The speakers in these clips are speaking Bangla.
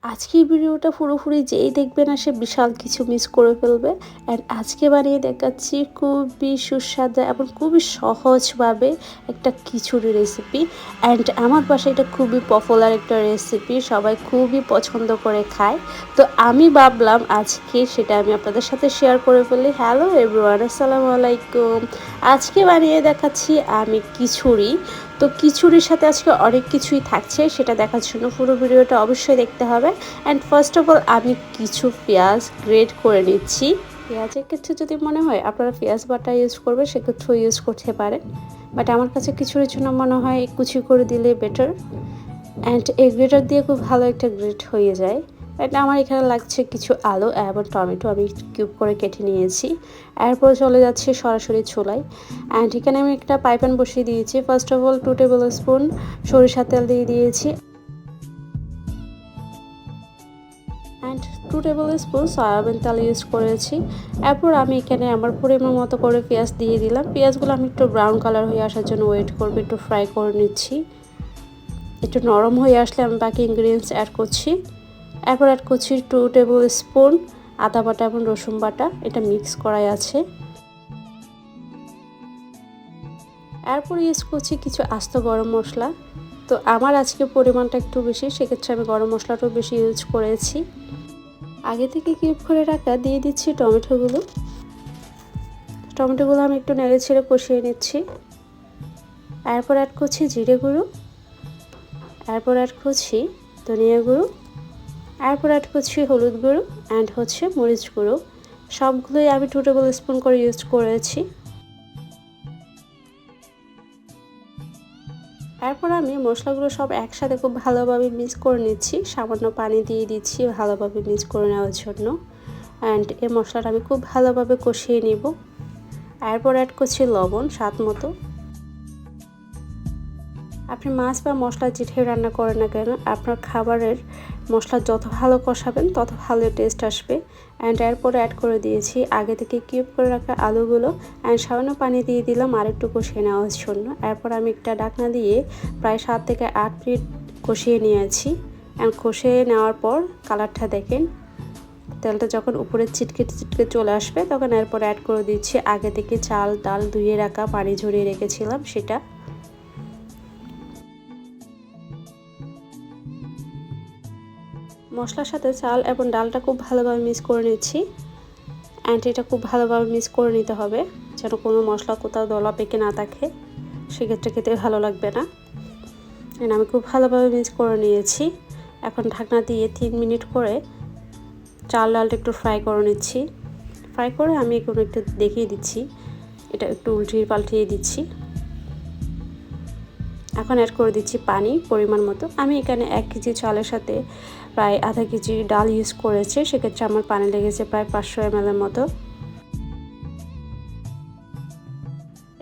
আজকের ভিডিওটা পুরোপুরি যেই দেখবে না সে বিশাল কিছু মিস করে ফেলবে। অ্যান্ড আজকে বানিয়ে দেখাচ্ছি খুবই সুস্বাদু এবং খুবই সহজভাবে একটা খিচুড়ি রেসিপি। অ্যান্ড আমার বাসায় এটা খুবই পপুলার একটা রেসিপি, সবাই খুবই পছন্দ করে খায়। তো আমি ভাবলাম আজকে সেটা আমি আপনাদের সাথে শেয়ার করে ফেলি। হ্যালো এভরিওয়ান, আসসালামু আলাইকুম। আজকে বানিয়ে দেখাচ্ছি আমি খিচুড়ি। তো খিচুড়ির সাথে আজকে অনেক কিছুই থাকছে, সেটা দেখার জন্য পুরো ভিডিওটা অবশ্যই দেখতে হবে। অ্যান্ড ফার্স্ট অফ অল আমি কিছু পেঁয়াজ গ্রেট করে নিচ্ছি। পেঁয়াজের ক্ষেত্রে যদি মনে হয় আপনারা পেঁয়াজ বাটা ইউজ করবে সেক্ষেত্রেও ইউজ করতে পারেন, বাট আমার কাছে খিচুড়ির জন্য মনে হয় কুচি করে দিলে বেটার। অ্যান্ড এই গ্রেটার দিয়ে খুব ভালো একটা গ্রেট হয়ে যায়। অ্যান্ড আমার এখানে লাগছে কিছু আলু এবং টমেটো আমি কিউব করে কেটে নিয়েছি। এরপর চলে যাচ্ছে সরাসরি চুলায়। অ্যান্ড এখানে আমি একটা পাই প্যান বসিয়ে দিয়েছি। First of all 2 table spoon সরিষার তেল দিয়ে দিয়েছি অ্যান্ড 2 টেবিল স্পুন সয়াবিন তেল ইউজ করেছি। এরপর আমি এখানে আমার পরিমাণ মতো করে পেঁয়াজ দিয়ে দিলাম। পেঁয়াজগুলো আমি একটু ব্রাউন কালার হয়ে আসার জন্য ওয়েট করবো, একটু ফ্রাই করে নিচ্ছি। একটু নরম হয়ে আসলে আমি বাকি ইনগ্রিডিয়েন্টস অ্যাড করছি। এরপর অ্যাড করছি 2 টেবিল স্পুন আদা বাটা এবং রসুন বাটা, এটা মিক্স করাই আছে। এরপর ইউজ করছি কিছু আস্ত গরম মশলা। তো আমার আজকে পরিমাণটা একটু বেশি, সেক্ষেত্রে আমি গরম মশলাটাও বেশি ইউজ করেছি। আগে থেকে কিউব করে রাখা দিয়ে দিচ্ছি টমেটোগুলো আমি একটু নেড়ে ছেড়ে কষিয়ে নিচ্ছি। এরপর অ্যাড করছি জিরে গুঁড়ো, এরপর অ্যাড করছি ধনিয়া গুঁড়ো, এরপর অ্যাড করছি হলুদ গুঁড়ো অ্যান্ড হচ্ছে মরিচ গুঁড়ো। সবগুলোই আমি 2 টেবিল স্পুন করে ইউজ করেছি। এরপর আমি মশলাগুলো সব একসাথে খুব ভালোভাবে মিক্স করে নিচ্ছি। সামান্য পানি দিয়ে দিচ্ছি ভালোভাবে মিক্স করে নেওয়ার জন্য। অ্যান্ড এই মশলাটা আমি খুব ভালোভাবে কষিয়ে নিব। এরপর অ্যাড করছি লবণ স্বাদ মতো। আপনি মাছ বা মশলা যেটাই রান্না করেন না কেন, আপনার খাবারের মশলা যত ভালো কষাবেন তত ভালো টেস্ট আসবে। অ্যান্ড এরপরে অ্যাড করে দিয়েছি আগে থেকে কিউব করে রাখা আলুগুলো। অ্যান্ড সামান্য পানি দিয়ে দিলাম আর একটু কষিয়ে নেওয়ার জন্য। এরপর আমি একটা ঢাকনা দিয়ে প্রায় 7 থেকে 8 মিনিট কষিয়ে নিয়েছি। অ্যান্ড কষিয়ে নেওয়ার পর কালারটা দেখেন, তেলটা যখন উপরে চিটকে চিটকে চলে আসবে তখন এরপর অ্যাড করে দিচ্ছি আগে থেকে চাল ডাল ধুয়ে রাখা পানি ঝরিয়ে রেখেছিলাম সেটা। মশলার সাথে চাল এবং ডালটা খুব ভালোভাবে মিক্স করে নিচ্ছি। অ্যান্ড এটা খুব ভালোভাবে মিক্স করে নিতে হবে যেন কোনো মশলা কোথাও দলা পেকে না থাকে, সেক্ষেত্রে খেতে ভালো লাগবে না। অ্যান্ড আমি খুব ভালোভাবে মিক্স করে নিয়েছি। এখন ঢাকনা দিয়ে 3 মিনিট করে চাল ডালটা একটু ফ্রাই করে নিচ্ছি। ফ্রাই করে আমি এখন একটু দেখিয়ে দিচ্ছি, এটা একটু উল্টিয়ে পাল্টিয়ে দিচ্ছি। এখন অ্যাড করে দিচ্ছি পানি পরিমাণ মতো। আমি এখানে 1 কেজি চালের সাথে প্রায় আধা কেজি ডাল ইউজ করেছি, সেক্ষেত্রে আমার পানি লেগেছে প্রায় 500 ml মতো।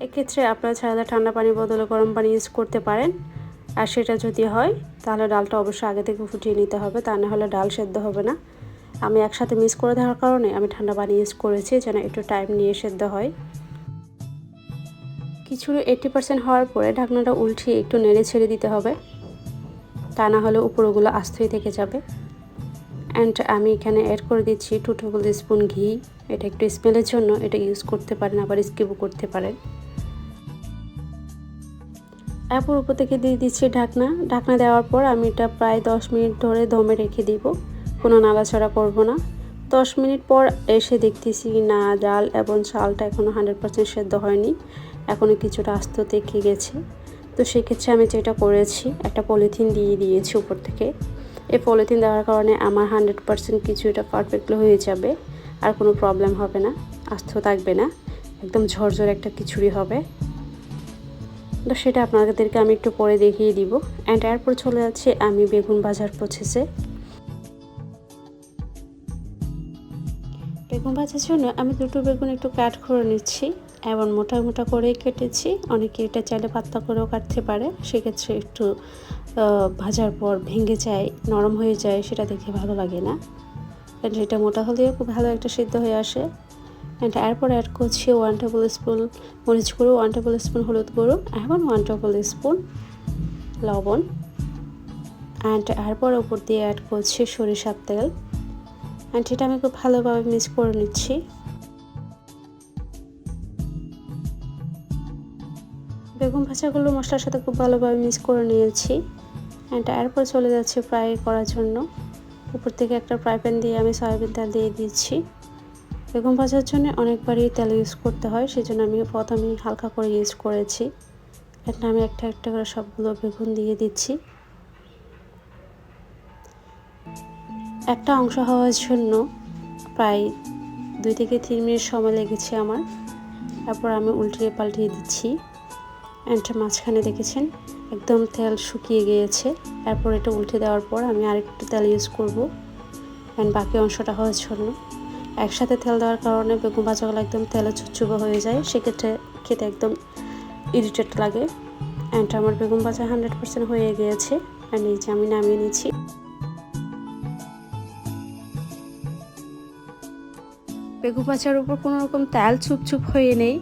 এক্ষেত্রে আপনারা চাইলে ঠান্ডা পানির বদলে গরম পানি ইউজ করতে পারেন। আর সেটা যদি হয় তাহলে ডালটা অবশ্যই আগে থেকে ফুটিয়ে নিতে হবে, তা না হলে ডাল সেদ্ধ হবে না। আমি একসাথে মিক্স করে দেওয়ার কারণে আমি ঠান্ডা পানি ইউজ করেছি যেন একটু টাইম নিয়ে সেদ্ধ হয়। খিচুড়ি 80% হওয়ার পরে ঢাকনাটা উল্টিয়ে একটু নেড়ে ছেড়ে দিতে হবে, তা না হলে উপরগুলো আস্তই থেকে যাবে। অ্যান্ড আমি এখানে অ্যাড করে দিচ্ছি 2 টেবিল স্পুন ঘি। এটা একটু স্মেলের জন্য এটা ইউজ করতে পারেন, আবার স্কিপও করতে পারেন। এরপর উপর থেকে দিয়ে দিচ্ছি ঢাকনা দেওয়ার পর আমি এটা প্রায় 10 মিনিট ধরে দমে রেখে দিব, কোনো নাড়াচাড়া করব না। 10 মিনিট পর এসে দেখতেছি না ডাল এবং চালটা এখনও 100% সেদ্ধ হয়নি, এখনও কিছুটা আস্ত থেকে গেছে। তো সেক্ষেত্রে আমি যেটা করেছি একটা পলিথিন দিয়ে দিয়েছি উপর থেকে। এই পলিথিন দেওয়ার কারণে আমার 100% কিছুটা পারফেক্টলি হয়ে যাবে, আর কোনো প্রবলেম হবে না, আস্ত থাকবে না, একদম ঝরঝরে একটা খিচুড়ি হবে। তো সেটা আপনাদেরকে আমি একটু পরে দেখিয়ে দিব। অ্যান্ড এরপর চলে যাচ্ছে আমি বেগুন ভাজার প্রসেসে। বেগুন ভাজার জন্য আমি দুটো বেগুন একটু কাট করে নিচ্ছি এবং মোটা মোটা করে কেটেছি। অনেকে এটা চাইলে পাতলা করেও কাটতে পারে, সেক্ষেত্রে একটু ভাজার পর ভেঙে যায়, নরম হয়ে যায়, সেটা দেখে ভালো লাগে না। অ্যান্ড এটা মোটা হলেও খুব ভালো একটা সিদ্ধ হয়ে আসে। অ্যান্ড এরপর অ্যাড করছি 1 টেবিল স্পুন মরিচ গুঁড়ো, 1 টেবিল স্পুন হলুদ গুঁড়ো এবং 1 টেবিল স্পুন লবণ। অ্যান্ড এরপর উপর দিয়ে অ্যাড করছি সরিষার তেল, অ্যান্ড এটা আমি খুব ভালোভাবে মিক্স করে নিচ্ছি। বেগুন ভাজাগুলো মশলার সাথে খুব ভালোভাবে মিক্স করে নিয়েছি, অ্যান্ড এরপর চলে যাচ্ছে ফ্রাই করার জন্য। উপর থেকে একটা ফ্রাই প্যান দিয়ে আমি সয়াবিন তেল দিয়ে দিচ্ছি। বেগুন ভাজার জন্য অনেকবারই তেল ইউজ করতে হয়, সেজন্য আমি প্রথমেই হালকা করে ইউজ করেছি। এখন আমি একটা একটা করে সবগুলো বেগুন দিয়ে দিচ্ছি। একটা অংশ হওয়ার জন্য প্রায় 2 থেকে 3 মিনিট সময় লেগেছে আমার। তারপর আমি উল্টিয়ে পাল্টিয়ে দিচ্ছি, অ্যান্ড মাঝখানে দেখেছেন একদম তেল শুকিয়ে গিয়েছে। এরপর এটা উল্টে দেওয়ার পর আমি আরেকটু তেল ইউজ করব অ্যান্ড বাকি অংশটা হওয়ার জন্য। একসাথে তেল দেওয়ার কারণে বেগুন ভাজাগুলো একদম তেলে চুপচুপে হয়ে যায়, সেক্ষেত্রে খেতে একদম ইরিটেট লাগে। অ্যান্ড আমার বেগুন ভাজা 100% হয়ে গিয়েছে, অ্যান্ড এই যে আমি নামিয়ে নিচ্ছি। বেগুন ভাজার উপর কোনো রকম তেল চুপচুপ হয়ে নেই,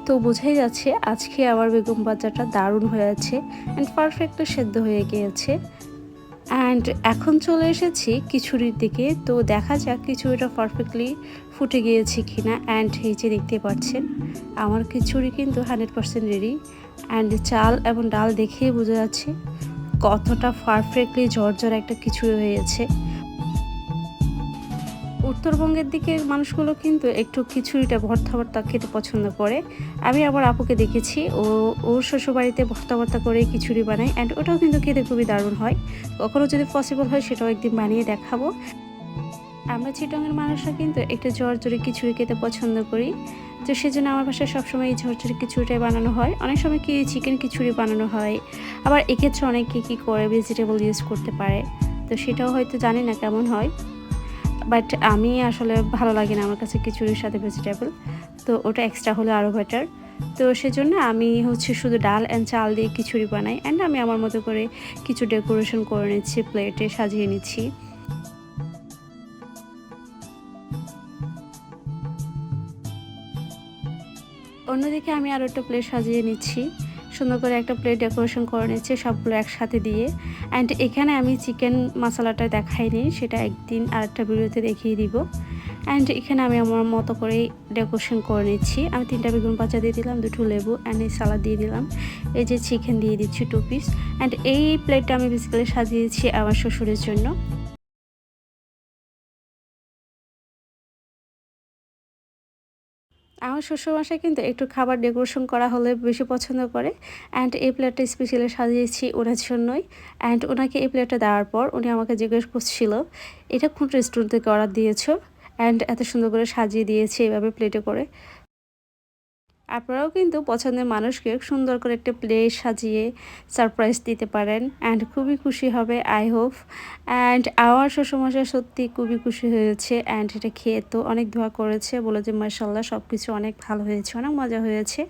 তো বোঝাই যাচ্ছে আজকে আমার বেগুন ভাজাটা দারুণ হয়েছে অ্যান্ড পারফেক্টলি সেদ্ধ হয়ে গিয়েছে। অ্যান্ড এখন চলে এসেছি খিচুড়ির দিকে, তো দেখা যাক খিচুড়িটা পারফেক্টলি ফুটে গিয়েছে কিনা। অ্যান্ড এই যে দেখতে পাচ্ছেন আমার খিচুড়ি কিন্তু 100% রেডি, অ্যান্ড চাল এবং ডাল দেখেই বোঝা যাচ্ছে কতটা পারফেক্টলি ঝরঝরে একটা খিচুড়ি হয়েছে। উত্তরবঙ্গের দিকের মানুষগুলো কিন্তু একটু খিচুড়িটা ভর্তা ভর্তা খেতে পছন্দ করে। আমি আমার আপুকে দেখেছি ওর শ্বশুরবাড়িতে ভর্তা ভর্তা করে খিচুড়ি বানায়, অ্যান্ড ওটাও কিন্তু খেতে খুবই দারুণ হয়। কখনও যদি পসিবল হয় সেটাও একদিন বানিয়ে দেখাবো। আমরা চিটংয়ের মানুষরা কিন্তু একটু ঝরঝরে খিচুড়ি খেতে পছন্দ করি, তো সেজন্য আমার বাসায় সবসময় এই ঝরঝরে খিচুড়িটাই বানানো হয়। অনেক সময় কি চিকেন খিচুড়ি বানানো হয়, আবার এক্ষেত্রে অনেকে কী করে ভেজিটেবল ইউজ করতে পারে, তো সেটাও হয়তো জানি না কেমন হয়। বাট আমি আসলে ভালো লাগে না আমার কাছে খিচুড়ির সাথে ভেজিটেবল, তো ওটা এক্সট্রা হলে আরও বেটার। তো সেজন্য আমি শুধু ডাল অ্যান্ড চাল দিয়ে খিচুড়ি বানাই, অ্যান্ড আমি আমার মতো করে কিছু ডেকোরেশন করে নিচ্ছি, প্লেটে সাজিয়ে নিচ্ছি। অন্যদিকে আমি আরও একটা প্লেট সাজিয়ে নিচ্ছি, সুন্দর করে একটা প্লেট ডেকোরেশন করে নিচ্ছি সবগুলো একসাথে দিয়ে। অ্যান্ড এখানে আমি চিকেন মশলাটা দেখাইনি, সেটা একদিন আরেকটা ভিডিওতে দেখিয়ে দিব। অ্যান্ড এখানে আমি আমার মতো করেই ডেকোরেশন করে নিচ্ছি। আমি 3টা বেগুন ভাজা দিয়ে দিলাম, 2টো লেবু অ্যান্ড এই সালাদ দিয়ে দিলাম, এই যে চিকেন দিয়ে দিচ্ছি 2 পিস। অ্যান্ড এই প্লেটটা আমি বেসিক্যালি সাজিয়েছি আমার শ্বশুরের জন্য। আমার শ্বশুরমশাই কিন্তু একটু খাবার ডেকোরেশন করা হলে বেশি পছন্দ করে, অ্যান্ড এই প্লেটটা স্পেশালি সাজিয়েছি ওনার জন্যই। অ্যান্ড ওনাকে এই প্লেটটা দেওয়ার পর উনি আমাকে জিজ্ঞেস করছিল এটা কোন রেস্টুরেন্ট থেকে অর্ডার দিয়েছো, অ্যান্ড এত সুন্দর করে সাজিয়ে দিয়েছে এভাবে প্লেটে করে। আপনারাও কিন্তু পছন্দের মানুষকে সুন্দর করে একটা প্লেট সাজিয়ে সারপ্রাইজ দিতে পারেন, অ্যান্ড খুবই খুশি হবে আই হোপ। অ্যান্ড আমার শ্বশুরমশাই সত্যি খুবই খুশি হয়েছে, অ্যান্ড এটা খেয়ে তো অনেক দোয়া করেছে, বলে যে মাশাআল্লাহ সব কিছু অনেক ভালো হয়েছে, অনেক মজা হয়েছে।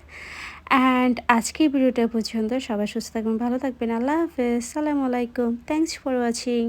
অ্যান্ড আজকের ভিডিওটা পর্যন্ত, সবাই সুস্থ থাকবেন, ভালো থাকবেন, আল্লাহ হাফেজ, আসসালামু আলাইকুম, থ্যাংকস ফর ওয়াচিং।